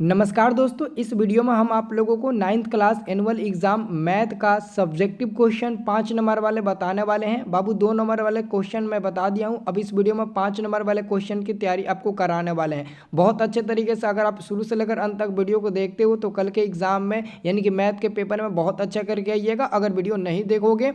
नमस्कार दोस्तों, इस वीडियो में हम आप लोगों को ninth class annual exam math का सब्जेक्टिव क्वेश्चन 5 नंबर वाले बताने वाले हैं। बाबू 2 नंबर वाले क्वेश्चन मैं बता दिया हूं। अब इस वीडियो में 5 नंबर वाले क्वेश्चन की तैयारी आपको कराने वाले हैं बहुत अच्छे तरीके से। अगर आप शुरू से लेकर अंत तक वीडियो को देखते हो तो कल के एग्जाम में यानी कि मैथ के पेपर में बहुत अच्छा करके आइएगा। अगर वीडियो नहीं देखोगे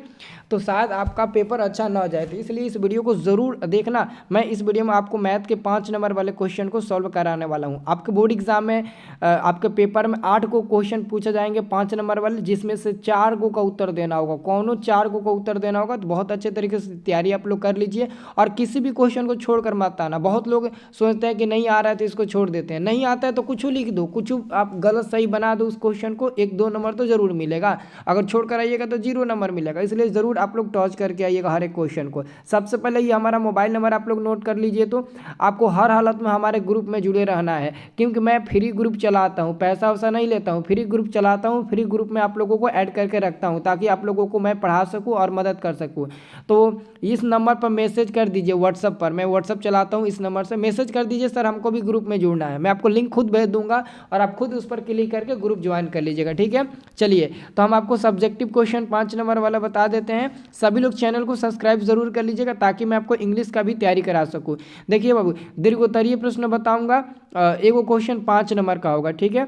तो शायद आपका पेपर अच्छा ना जाए, तो इसलिए इस वीडियो को ज़रूर देखना। मैं इस वीडियो में आपको मैथ के 5 नंबर वाले क्वेश्चन को सॉल्व कराने वाला हूँ। आपके बोर्ड एग्जाम में आपके पेपर में 8 को क्वेश्चन पूछे जाएंगे 5 नंबर वाले, जिसमें से 4 को का उत्तर देना होगा। कौनों 4 को का उत्तर देना होगा, तो बहुत अच्छे तरीके से तैयारी आप लोग कर लीजिए और किसी भी क्वेश्चन को छोड़कर मत आना। बहुत लोग सोचते हैं कि नहीं आ रहा है तो इसको छोड़ देते हैं। नहीं आता है तो कुछ लिख दो, कुछ आप गलत सही बना दो उस क्वेश्चन को, 1-2 नंबर तो जरूर मिलेगा। अगर छोड़ कर आइएगा तो 0 नंबर मिलेगा। इसलिए ज़रूर आप लोग टॉच करके आइएगा हर एक क्वेश्चन को। सबसे पहले ये हमारा मोबाइल नंबर आप लोग नोट कर लीजिए। तो आपको हर हालत में हमारे ग्रुप में जुड़े रहना है, क्योंकि मैं फ्री ग्रुप चलाता हूँ, पैसा वैसा नहीं लेता हूँ, फ्री ग्रुप चलाता हूँ। फ्री ग्रुप में आप लोगों को ऐड करके रखता हूँ ताकि आप लोगों को मैं पढ़ा सकूँ और मदद कर सकूँ। तो इस नंबर पर मैसेज कर दीजिए व्हाट्सअप पर, मैं व्हाट्सअप चलाता हूँ, इस नंबर से मैसेज कर दीजिए सर हमको भी ग्रुप में जुड़ना है। मैं आपको लिंक खुद भेज दूंगा और आप खुद उस पर क्लिक करके ग्रुप ज्वाइन कर लीजिएगा, ठीक है। चलिए, तो हम आपको सब्जेक्टिव क्वेश्चन 5 नंबर वाला बता देते हैं। सभी लोग चैनल को सब्सक्राइब जरूर कर लीजिएगा ताकि मैं आपको इंग्लिश का भी तैयारी करा सकूँ। देखिए बाबू, दीर्घोत्तरीय प्रश्न बताऊंगा, एगो क्वेश्चन 5 नंबर का होगा, ठीक है।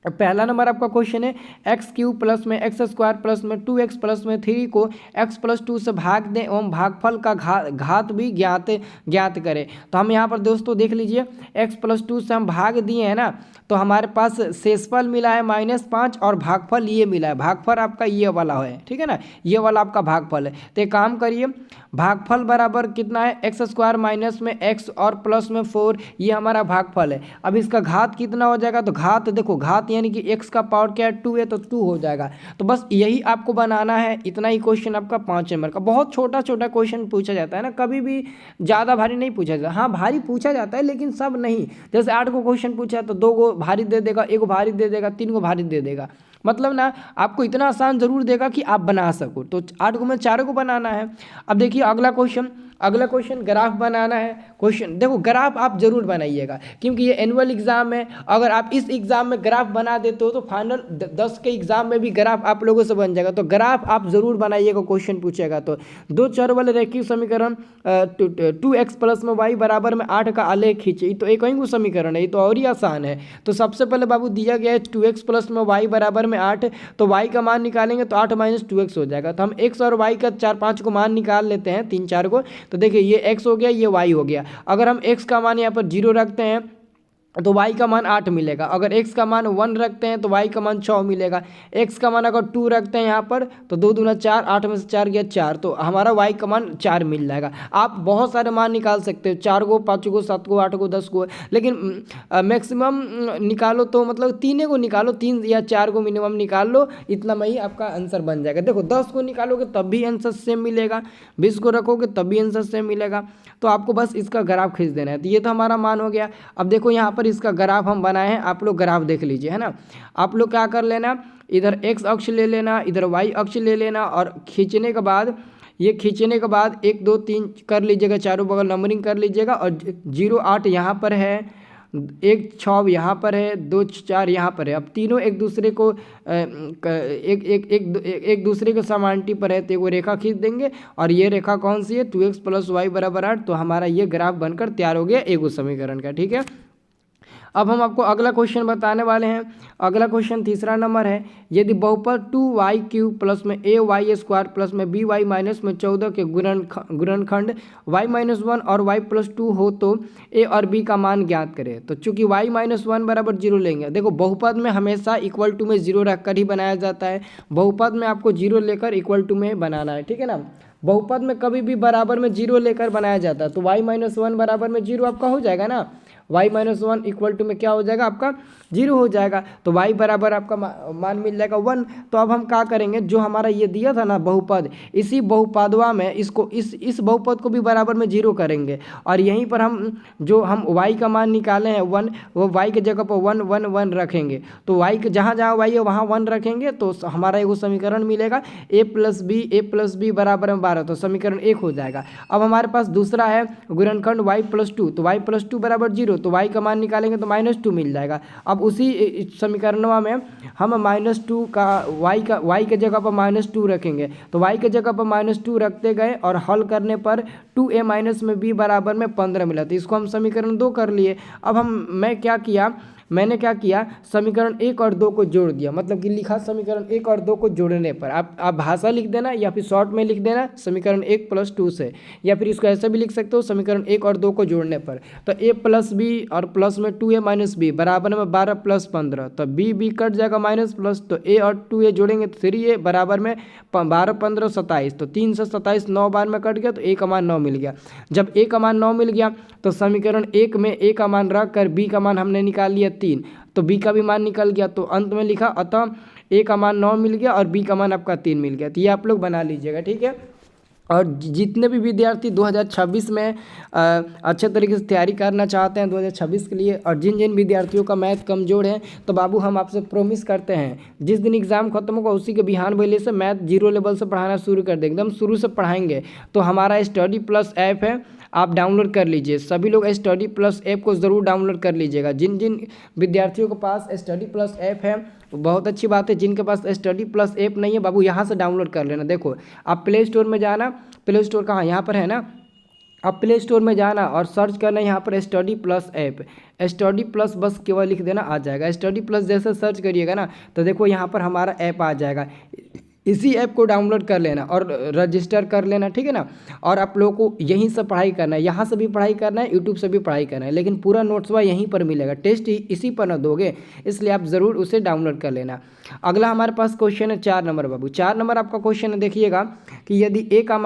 पहला नंबर आपका क्वेश्चन है x³ प्लस में x² प्लस में 2x प्लस में 3 को x+2 से भाग दें एवं भागफल का घात भी ज्ञात करें। तो हम यहाँ पर दोस्तों देख लीजिए, x+2 से हम भाग दिए हैं ना, तो हमारे पास शेषफल मिला है -5 और भागफल ये मिला है। भागफल आपका ये वाला है, ठीक है ना, ये वाला आपका भागफल है। तो एक काम करिए, भागफल बराबर कितना है, x² माइनस में x और प्लस में 4, ये हमारा भागफल है। अब इसका घात कितना हो जाएगा, तो घात देखो, घात यानी कि x का पावर क्या है, 2 है, तो 2 हो जाएगा। तो बस यही आपको बनाना है, इतना ही क्वेश्चन आपका 5 नंबर का। बहुत छोटा छोटा क्वेश्चन पूछा जाता है ना, कभी भी ज़्यादा भारी नहीं पूछा जाता। हाँ, भारी पूछा जाता है लेकिन सब नहीं। जैसे 8 को क्वेश्चन पूछा तो 2 को भारी दे देगा, 1 को भारी दे देगा, 3 को भारी दे देगा। मतलब ना, आपको इतना आसान जरूर देगा कि आप बना सको। तो 8 को में 4 को बनाना है। अब देखिए अगला क्वेश्चन ग्राफ बनाना है। क्वेश्चन देखो, ग्राफ आप जरूर बनाइएगा क्योंकि ये एनुअल एग्जाम है। अगर आप इस एग्जाम में ग्राफ बना देते हो तो फाइनल 10 के एग्जाम में भी ग्राफ आप लोगों से बन जाएगा। तो ग्राफ आप जरूर बनाइएगा, क्वेश्चन पूछेगा तो। 2 चर वाले रेखीय समीकरण 2x प्लस में y बराबर में 8 का आलेख खींचे। तो एक ही समीकरण है, ये तो और ही आसान है। तो सबसे पहले बाबू दिया गया है 2x प्लस में y बराबर में 8, तो y का मान निकालेंगे तो 8 माइनस 2x हो जाएगा। तो हम x और y का 4-5 को मान निकाल लेते हैं, 3-4 को। तो देखिए, ये x हो गया, ये y हो गया। अगर हम x का मान यहाँ पर 0 रखते हैं तो y का मान 8 मिलेगा। अगर x का मान 1 रखते हैं तो y का मान 6 मिलेगा। x का मान अगर 2 रखते हैं यहाँ पर तो 2 दूना 4, 8 में से 4 गया 4, तो हमारा y का मान 4 मिल जाएगा। आप बहुत सारे मान निकाल सकते हो, 4 को, 5 को, 7 को, 8 को, 10 को, लेकिन मैक्सिमम निकालो तो मतलब 3 को निकालो, 3 या 4 को मिनिमम निकाल लो, इतना में ही आपका आंसर बन जाएगा। देखो, 10 को निकालोगे तब भी आंसर सेम मिलेगा, 20 को रखोगे तब भी आंसर सेम मिलेगा। तो आपको बस इसका ग्राफ खींच देना है। तो ये तो हमारा मान हो गया। अब देखो, यहाँ पर इसका ग्राफ हम बनाए हैं, आप लोग ग्राफ देख लीजिए, है ना। आप लोग क्या कर लेना, इधर x अक्ष ले लेना, इधर y अक्ष ले लेना, और खींचने के बाद 1 2 3 कर लीजिएगा, चारों बगल नंबरिंग कर लीजिएगा। और 0 8 यहाँ पर है, 1 6 यहाँ पर है, 2 4 यहाँ पर है। अब तीनों एक दूसरे को एक दूसरे के समानिटी पर है, तो वो रेखा खींच देंगे। और ये रेखा कौन सी है, 2x प्लस वाई बराबर 8। तो हमारा ये ग्राफ बनकर तैयार हो गया एगो समीकरण का, ठीक है। अब हम आपको अगला क्वेश्चन बताने वाले हैं। अगला क्वेश्चन 3रा नंबर है, यदि बहुपद 2y³ प्लस में ay² प्लस में by माइनस में 14 के गुणनखंड y-1 और y+2 हो तो a और b का मान ज्ञात करें। तो चूंकि y-1 बराबर 0 लेंगे, देखो बहुपद में हमेशा इक्वल टू में 0 रखकर ही बनाया जाता है। बहुपद में आपको 0 लेकर इक्वल टू में बनाना है, ठीक है ना। बहुपद में कभी भी बराबर में 0 लेकर बनाया जाता है। तो y-1 बराबर में 0 आपका हो जाएगा ना, y-1 इक्वल टू में क्या हो जाएगा आपका 0 हो जाएगा। तो y बराबर आपका मान मिल जाएगा 1। तो अब हम क्या करेंगे, जो हमारा ये दिया था ना बहुपद, इसी बहुपदवा में इसको इस बहुपद को भी बराबर में 0 करेंगे। और यहीं पर हम जो हम y का मान निकाले हैं 1, वो y के जगह पर 1 1 1 रखेंगे। तो y के जहाँ जहाँ y है वहाँ 1 रखेंगे तो हमारा एगो समीकरण मिलेगा a प्लस बी बराबर में 12। तो समीकरण 1 हो जाएगा। अब हमारे पास दूसरा है गुणनखंड y+2, तो y+2 बराबर 0। तो y का मान निकालेंगे तो -2 मिल जाएगा। अब उसी समीकरणवा में हम -2 का y के जगह पर -2 रखेंगे, तो y के जगह पर -2 रखते गए और हल करने पर 2a माइनस में b बराबर में 15 मिला। तो इसको हम समीकरण 2 कर लिए। अब मैंने क्या किया, समीकरण 1 और 2 को जोड़ दिया, मतलब कि लिखा समीकरण 1 और 2 को जोड़ने पर। आप भाषा लिख देना या फिर शॉर्ट में लिख देना समीकरण 1 + 2 से, या फिर इसको ऐसे भी लिख सकते हो समीकरण 1 और 2 को जोड़ने पर। तो a + b और प्लस में 2a - b बराबर में 12 + 15, तो b कट जाएगा माइनस प्लस, तो a और 2a जोड़ेंगे तो 3a बराबर में 12 15 27, तो 3 से 27 9 बार में कट गया, तो a का मान 9 मिल गया। जब a का मान 9 मिल गया तो समीकरण 1 में a का मान रख कर b का मान हमने निकाल लिया 3, तो b का भी मान निकल गया। तो अंत में लिखा अतः a का मान 9 मिल गया और b का मान आपका 3 मिल गया। तो ये आप लोग बना लीजिएगा, ठीक है। और जितने भी विद्यार्थी 2026 में अच्छे तरीके से तैयारी करना चाहते हैं 2026 के लिए, और जिन जिन विद्यार्थियों का मैथ कमज़ोर है, तो बाबू हम आपसे प्रॉमिस करते हैं जिस दिन एग्ज़ाम खत्म होगा उसी के बिहान पहले से मैथ 0 लेवल से पढ़ाना शुरू कर देंगे, एकदम शुरू से पढ़ाएंगे। तो हमारा स्टडी प्लस ऐप है, आप डाउनलोड कर लीजिए। सभी लोग स्टडी प्लस ऐप को ज़रूर डाउनलोड कर लीजिएगा। जिन जिन विद्यार्थियों के पास स्टडी प्लस ऐप है बहुत अच्छी बात है, जिनके पास स्टडी प्लस ऐप नहीं है बाबू यहाँ से डाउनलोड कर लेना। देखो आप प्ले स्टोर में जाना, प्ले स्टोर कहाँ, यहाँ पर है ना, आप प्ले स्टोर में जाना और सर्च करना यहाँ पर study plus app, study plus बस केवल लिख देना आ जाएगा। स्टडी प्लस जैसे सर्च करिएगा ना तो देखो यहाँ पर हमारा ऐप आ जाएगा। इसी ऐप को डाउनलोड कर लेना और रजिस्टर कर लेना, ठीक है ना। और आप लोगों को यहीं से पढ़ाई करना है, यहाँ से भी पढ़ाई करना है, यूट्यूब से भी पढ़ाई करना है, लेकिन पूरा नोट्सवा यहीं पर मिलेगा। टेस्ट इसी पर ना दोगे, इसलिए आप ज़रूर उसे डाउनलोड कर लेना। अगला हमारे पास क्वेश्चन है 4 नंबर बाबू। 4 नंबर आपका क्वेश्चन है, देखिएगा कि यदि a का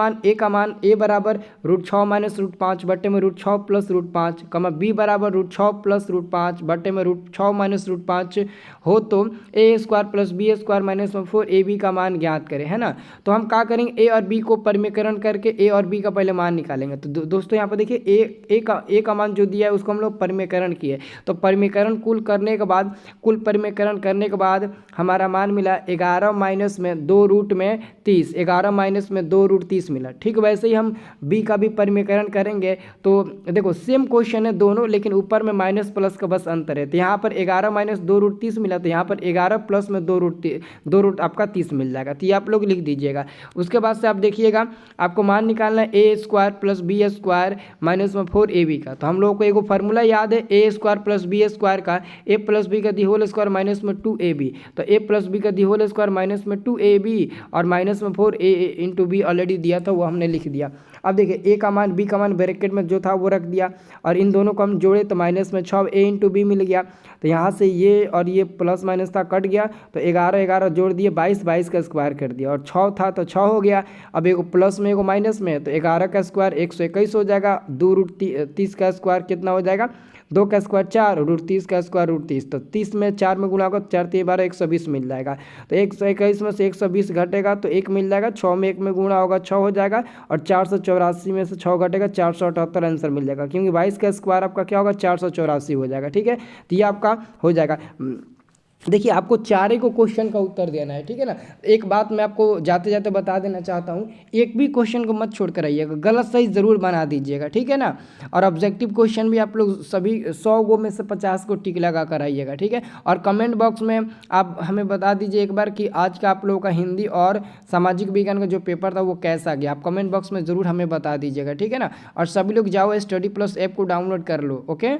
मान a बराबर √6 - √5 बट्टे में √6 + √5, b बराबर √6 + √5 बट्टे में √6 - √5 हो तो a² + b² - 4ab का मान ज्ञात करें, है ना। तो हम क्या करेंगे, a और b को परिमेकरण करके a और b का पहले मान निकालेंगे। तो दोस्तों यहाँ पर देखिए a का मान जो दिया है उसको हम लोग परिमेकरण किए, तो परिमेकरण कुल परिमेकरण करने के बाद हमारा मान मिला 11 माइनस में 2 रूट में 30, 11 माइनस में 2 रूट 30 मिला। ठीक वैसे ही हम b का भी परिमेकरण करेंगे। तो देखो सेम क्वेश्चन है दोनों, लेकिन ऊपर में माइनस प्लस का बस अंतर है। तो यहाँ पर 11 माइनस 2 रूट 30 मिला, तो यहाँ पर 11 प्लस में 2 रूट आपका 30 मिल जाएगा। तो ये आप लोग लिख दीजिएगा। उसके बाद से आप देखिएगा आपको मान निकालना है a² + b² - 4ab का। तो हम लोगों को एगो फार्मूला याद है a² + b² का, a + b का दी होल स्क्वायर माइनस में 2ab, तो a + b का दी होल स्क्वायर माइनस में 2ab और माइनस में 4a × b ऑलरेडी दिया था वो हमने लिख दिया। अब देखिए a का मान b का मान ब्रैकेट में जो था वो रख दिया और इन दोनों को हम जोड़े तो माइनस में 6a × b मिल गया। तो यहाँ से ये और ये प्लस माइनस था कट गया, तो 11 जोड़ दिए 22 का स्क्वायर कर दिया, और 6 था तो 6 हो गया। अब एगो प्लस में एगो माइनस में, तो 11 का स्क्वायर 121 हो जाएगा, 2 रूट 30 का स्क्वायर कितना हो जाएगा, 2 का स्क्वायर 4, रूट 30 का स्क्वायर रूट 30, तो 30 में 4 में गुणा होगा 4 × 12 120 मिल जाएगा। तो 121 में से 120 घटेगा तो 1 मिल जाएगा, 6 में 1 में गुणा होगा 6 हो जाएगा, और 484 में से 6 घटेगा 478 आंसर मिल जाएगा, क्योंकि 22 का स्क्वायर आपका क्या होगा 484 हो जाएगा। ठीक है, तो ये आपका हो जाएगा। देखिए आपको चारे को क्वेश्चन का उत्तर देना है, ठीक है ना। एक बात मैं आपको जाते जाते बता देना चाहता हूँ, एक भी क्वेश्चन को मत छोड़ कर आइएगा, गलत सही ज़रूर बना दीजिएगा, ठीक है ना। और ऑब्जेक्टिव क्वेश्चन भी आप लोग सभी 100 गो में से 50 को टिक लगा कर आइएगा, ठीक है। और कमेंट बॉक्स में आप हमें बता दीजिए एक बार कि आज का आप लोगों का हिंदी और सामाजिक विज्ञान का जो पेपर था वो कैसा गया, आप कमेंट बॉक्स में ज़रूर हमें बता दीजिएगा, ठीक है ना। और सभी लोग जाओ स्टडी प्लस ऐप को डाउनलोड कर लो, ओके।